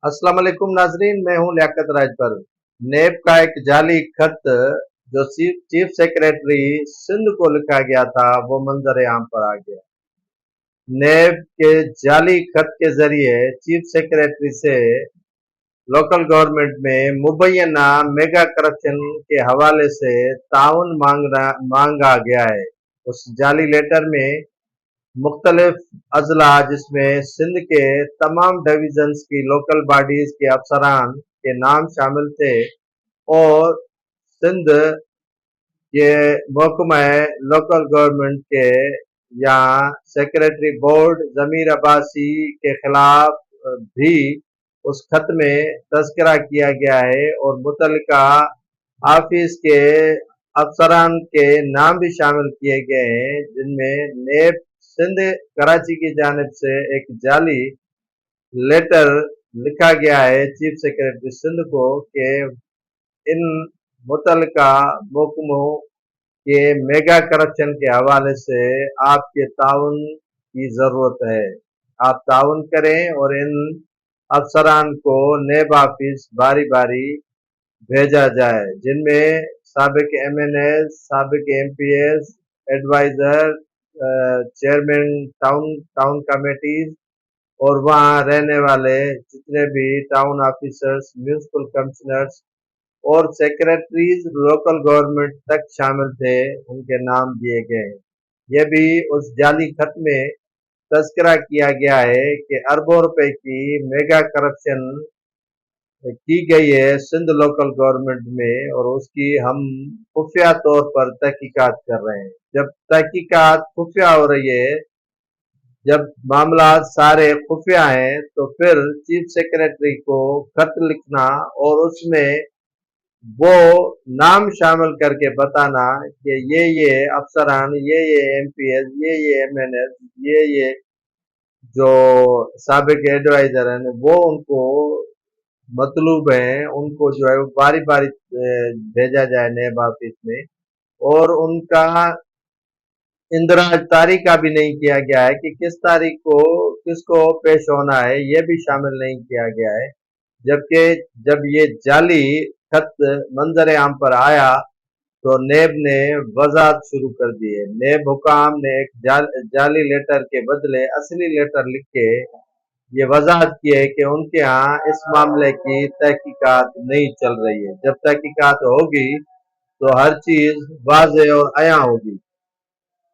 अस्सलाम वालेकुम नाजरीन, मैं हूं लियाकत राजभर। नेब का एक जाली खत जो चीफ सेक्रेटरी सिंध को लिखा गया था वो मंजर आम पर आ गया। नेब के जाली खत के जरिए चीफ सेक्रेटरी से लोकल गवर्नमेंट में मुबैना मेगा करप्शन के हवाले से ताउन मांगा गया है। उस जाली लेटर में मुख्तलिफ अजला जिसमें सिंध के तमाम डिवीजन्स की लोकल बॉडीज के अफसरान के नाम शामिल थे और सिंध के महकमा लोकल गवर्नमेंट के यहाँ सेक्रेटरी बोर्ड जमीर अब्बासी के खिलाफ भी उस खत में तस्करा किया गया है और मुतल्लिका ऑफिस के अफसरान के नाम भी शामिल किए गए हैं, जिनमें नेब सिंध कराची की जानिब से एक जाली लेटर लिखा गया है चीफ सेक्रेटरी सिंध को कि इन मुतल्लिका महकमों के मेगा करप्शन के हवाले से आपके ताउन की ज़रूरत है। आप ताउन करें और इन अफसरान को नेब ऑफिस बारी बारी भेजा जाए, जिनमें साबिक MNAs, साबिक MPs, adviser, chairman town committees और वहाँ रहने वाले जितने भी टाउन ऑफिसर्स, म्यूनसिपल कमिश्नर्स और सेक्रेटरीज लोकल गवर्नमेंट तक शामिल थे, उनके नाम दिए गए हैं। यह भी उस जाली खत में तस्करा किया गया है कि अरबों रुपए की मेगा करप्शन की गई है सिंध लोकल गवर्नमेंट में और उसकी हम खुफिया तौर पर तहकीकात कर रहे हैं। जब तहकीकात खुफिया हो रही है, जब मामला सारे खुफिया हैं, तो फिर चीफ सेक्रेटरी को खत लिखना और उसमें वो नाम शामिल करके बताना कि ये अफसरान, ये MPs, ये MNs, ये जो साबिक एडवाइजर हैं वो उनको मतलूब हैं, उनको जो है वो बारी बारी भेजा जाए नेब ऑफिस में और उनका इंदराज तारीख का भी नहीं किया गया है कि किस तारीख को किसको पेश होना है, ये भी शामिल नहीं किया गया है। जबकि जब ये जाली खत मंजर आम पर आया तो नेब ने वजाहत शुरू कर दी है। नेब हुकाम ने एक जाली लेटर के बदले असली लेटर लिख के ये वजाहत की है कि उनके यहाँ इस मामले की तहकीकात नहीं चल रही है। जब तहकीकात होगी तो हर चीज वाज़ेह और अयां होगी।